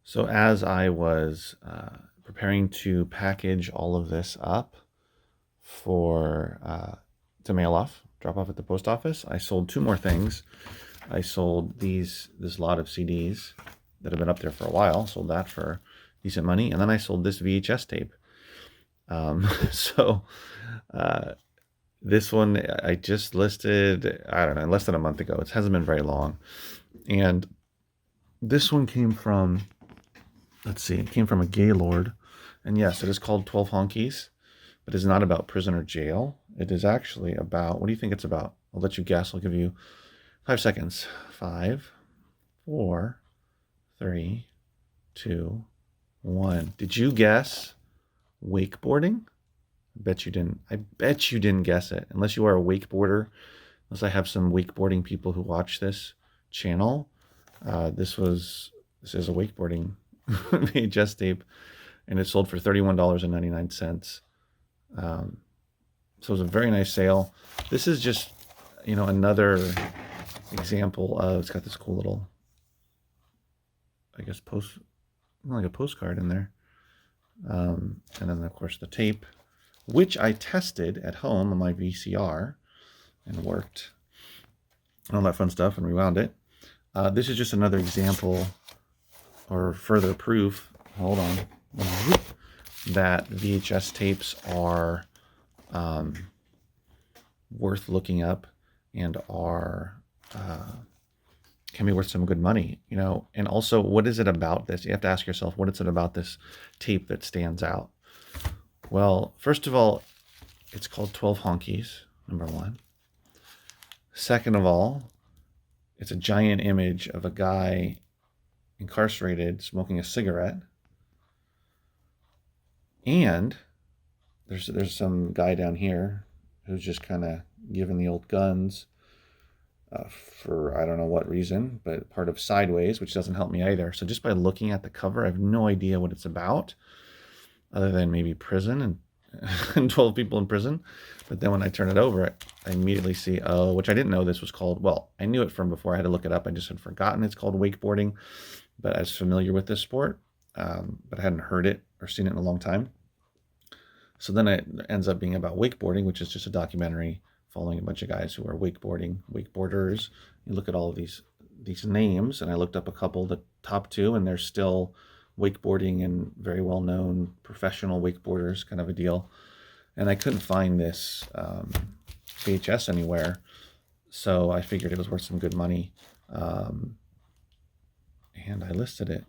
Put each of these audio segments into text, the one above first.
So as I was preparing to package all of this up for to mail off, drop off at the post office, I sold two more things. I sold this lot of CDs that have been up there for a while. Sold that for decent money, and then I sold this VHS tape. So uh, this one I just listed, I don't know, less than a month ago. It hasn't been very long, and this one came from, let's see, it came from a Gaylord. And yes, it is called 12 Honkies, but it's not about prison or jail. It is actually about, what do you think it's about? I'll let you guess. I'll give you 5 seconds. Five, four, three, two, one. Did you guess wakeboarding? I bet you didn't guess it. Unless you are a wakeboarder, unless I have some wakeboarding people who watch this channel. This is a wakeboarding VHS tape, and it sold for $31.99. So it was a very nice sale. This is just, another example of, it's got this cool little, I guess, like a postcard in there. And then, of course, the tape, which I tested at home on my VCR and worked, and all that fun stuff, and rewound it. This is just another example or further proof, hold on, that VHS tapes are worth looking up and can be worth some good money, and also, what is it about this? You have to ask yourself, what is it about this tape that stands out? Well, first of all, it's called 12 Honkies, number one. Second of all, it's a giant image of a guy incarcerated smoking a cigarette. And there's some guy down here who's just kind of giving the old guns for I don't know what reason, but part of Sideways, which doesn't help me either. So just by looking at the cover, I have no idea what it's about, other than maybe prison and 12 people in prison. But then when I turn it over, I immediately see, oh, which I didn't know this was called, well, I knew it from before. I had to look it up. I just had forgotten it's called wakeboarding, but I was familiar with this sport, but I hadn't heard it or seen it in a long time. So then it ends up being about wakeboarding, which is just a documentary following a bunch of guys who are wakeboarders. You look at all of these names, and I looked up a couple, the top two, and they're still wakeboarding and very well-known professional wakeboarders, kind of a deal. And I couldn't find this VHS anywhere, so I figured it was worth some good money, and I listed it.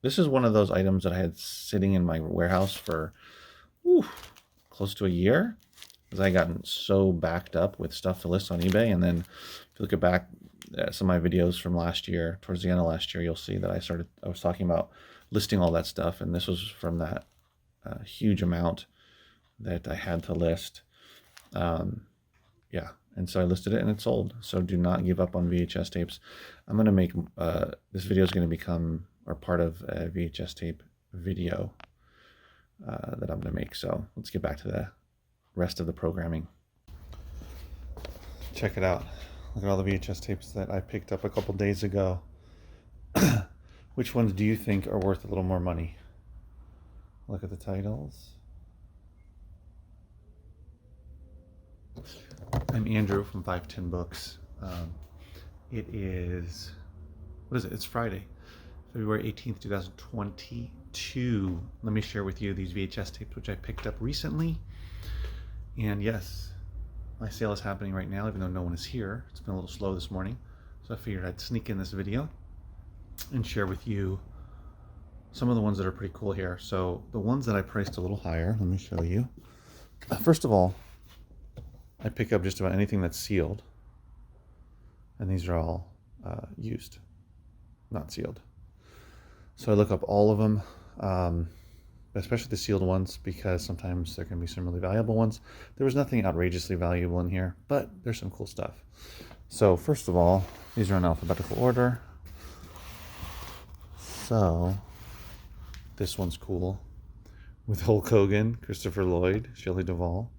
This is one of those items that I had sitting in my warehouse for close to a year, because I gotten so backed up with stuff to list on eBay. And then if you look back at some of my videos from last year, towards the end of last year, you'll see that I was talking about listing all that stuff, and this was from that huge amount that I had to list. Yeah, and so I listed it and it sold. So do not give up on VHS tapes. I'm going to make, this video is going to become, or part of a VHS tape video that I'm going to make. So let's get back to the rest of the programming. Check it out. Look at all the VHS tapes that I picked up a couple days ago. Which ones do you think are worth a little more money? Look at the titles. I'm Andrew from 510 Books. It is, what is it? It's Friday, February 18th, 2022. Let me share with you these VHS tapes, which I picked up recently. And yes, my sale is happening right now, even though no one is here. It's been a little slow this morning. So I figured I'd sneak in this video and share with you some of the ones that are pretty cool here. So the ones that I priced a little higher, let me show you. First of all, I pick up just about anything that's sealed. And these are all used, not sealed. So I look up all of them, especially the sealed ones, because sometimes there can be some really valuable ones. There was nothing outrageously valuable in here, but there's some cool stuff. So first of all, these are in alphabetical order. So this one's cool, with Hulk Hogan, Christopher Lloyd, Shelley Duvall.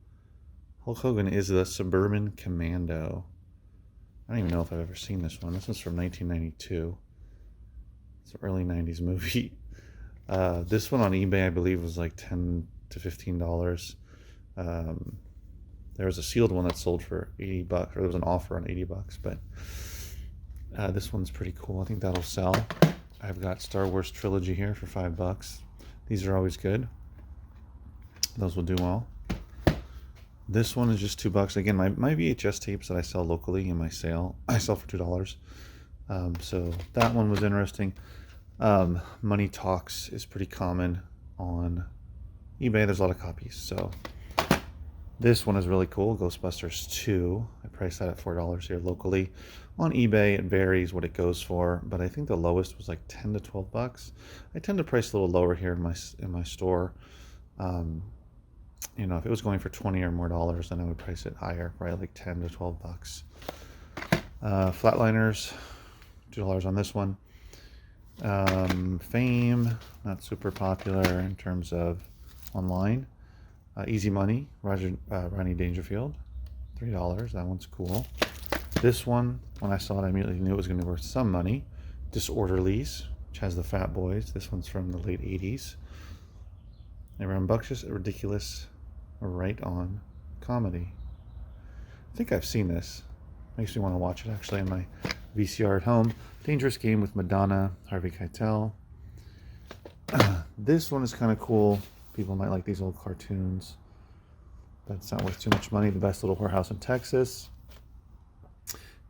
Hulk Hogan is the Suburban Commando. I don't even know if I've ever seen this one. This is from 1992. It's an early 90s movie. This one on eBay, I believe, was like $10 to $15. There was a sealed one that sold for $80, or there was an offer on $80, but this one's pretty cool. I think that'll sell. I've got Star Wars Trilogy here for $5. These are always good. Those will do well. This one is just $2. Again, my VHS tapes that I sell locally in my sale, I sell for $2. So that one was interesting. Money Talks is pretty common on eBay. There's a lot of copies. So this one is really cool. Ghostbusters 2. I priced that at $4 here locally. On eBay, it varies what it goes for, but I think the lowest was like $10 to $12. I tend to price a little lower here in my store. You know, if it was going for $20 or more, then I would price it higher, probably like $10 to $12. Flatliners, $2 on this one. Fame, not super popular in terms of online. Easy Money, Rodney Dangerfield, $3. That one's cool. This one, when I saw it, I immediately knew it was going to be worth some money. Disorderlies, which has the Fat Boys. This one's from the late 80s. A rambunctious, ridiculous, right on comedy. I think I've seen this. Makes me want to watch it actually in my VCR at home. Dangerous Game with Madonna, Harvey Keitel. This one is kind of cool. People might like these old cartoons, but it's not worth too much money. The Best Little Whorehouse in Texas.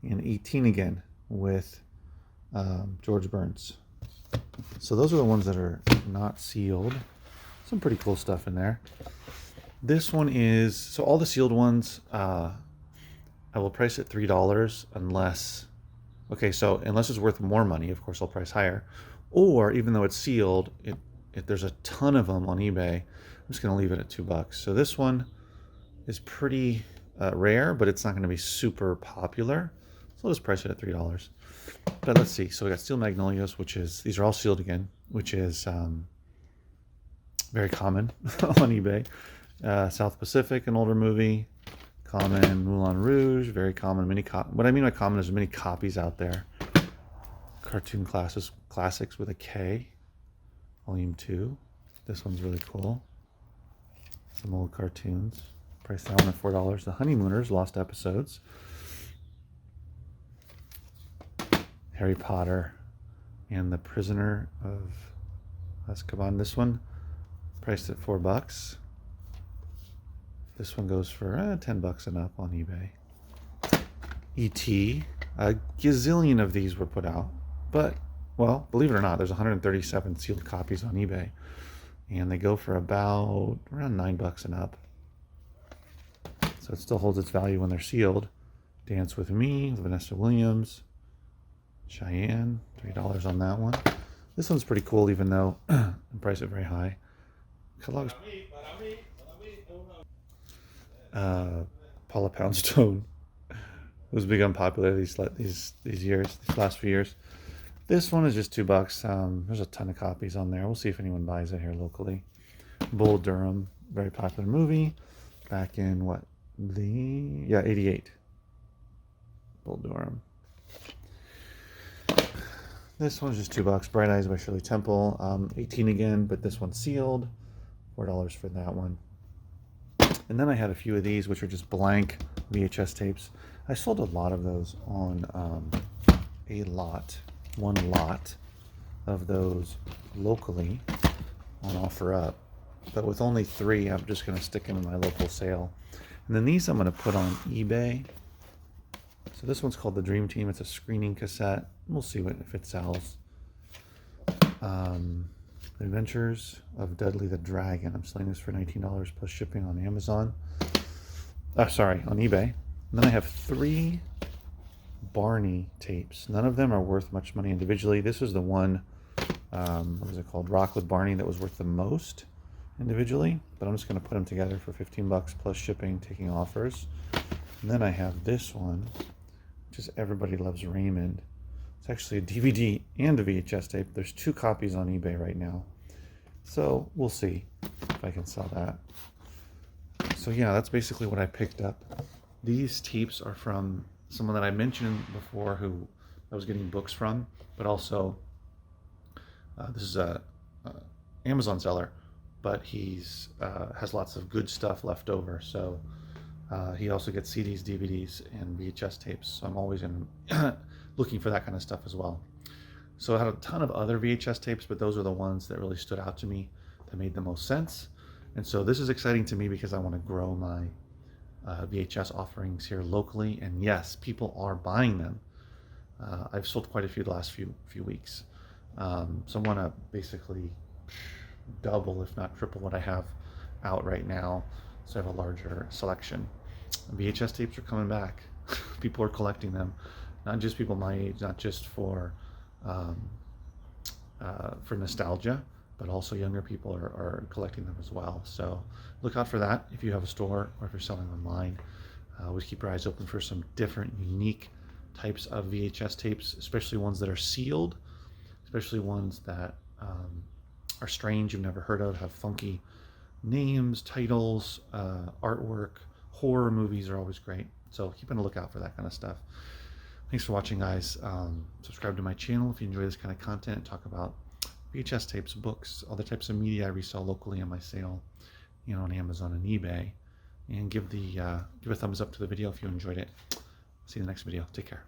And 18 Again with George Burns. So those are the ones that are not sealed. Some pretty cool stuff in there. This one is, so all the sealed ones, I will price at $3 unless, okay, so unless it's worth more money, of course I'll price higher. Or even though it's sealed, if there's a ton of them on eBay, I'm just going to leave it at $2. So this one is pretty rare, but it's not going to be super popular. So I'll just price it at $3. But let's see. So we got Steel Magnolias, which is, these are all sealed again, which is very common on eBay. South Pacific, an older movie. Common Moulin Rouge, very common. What I mean by common is many copies out there. Cartoon Classics with a K, Volume 2. This one's really cool. Some old cartoons. Price that one at $4. The Honeymooners, Lost Episodes. Harry Potter and the Prisoner of Azkaban. This one priced at $4. This one goes for $10 and up on eBay. E.T. A gazillion of these were put out, but, well, believe it or not, there's 137 sealed copies on eBay, and they go for about around $9 and up. So it still holds its value when they're sealed. Dance with Me, Vanessa Williams. Cheyenne, $3 on that one. This one's pretty cool, even though I price it very high. Catalog's Paula Poundstone was big unpopular these last few years. This one is just $2. There's a ton of copies on there. We'll see if anyone buys it here locally. Bull Durham, very popular movie back in 88. Bull Durham. This one's just $2. Bright Eyes by Shirley Temple. 18 Again, but this one's sealed. $4 for that one. And then I had a few of these, which are just blank VHS tapes. I sold a lot of those on one lot of those locally on OfferUp. But with only 3, I'm just going to stick them in my local sale. And then these I'm going to put on eBay. So this one's called The Dream Team. It's a screening cassette. We'll see if it sells. The Adventures of Dudley the Dragon. I'm selling this for $19 plus shipping on Amazon. On eBay. And then I have 3 Barney tapes. None of them are worth much money individually. This is the one, what is it called? Rock with Barney, that was worth the most individually. But I'm just going to put them together for $15 plus shipping, taking offers. And then I have this one, which is Everybody Loves Raymond. It's actually a DVD and a VHS tape. There's 2 copies on eBay right now. So we'll see if I can sell that. So yeah, that's basically what I picked up. These tapes are from someone that I mentioned before who I was getting books from, but also this is Amazon seller, but he's has lots of good stuff left over. So he also gets CDs, DVDs, and VHS tapes. So I'm always looking for that kind of stuff as well. So I had a ton of other VHS tapes, but those are the ones that really stood out to me, that made the most sense. And so this is exciting to me because I want to grow my VHS offerings here locally. And yes, people are buying them. I've sold quite a few the last few weeks. So I want to basically double, if not triple, what I have out right now. So I have a larger selection. VHS tapes are coming back. People are collecting them. Not just people my age, not just for nostalgia, but also younger people are collecting them as well. So look out for that if you have a store or if you're selling online. Always keep your eyes open for some different, unique types of VHS tapes, especially ones that are sealed, especially ones that are strange, you've never heard of, have funky names, titles, artwork. Horror movies are always great. So keep on the lookout for that kind of stuff. Thanks for watching, guys. Subscribe to my channel if you enjoy this kind of content. Talk about VHS tapes, books, other types of media I resell locally on my sale, on Amazon and eBay. And give a thumbs up to the video if you enjoyed it. See you in the next video. Take care.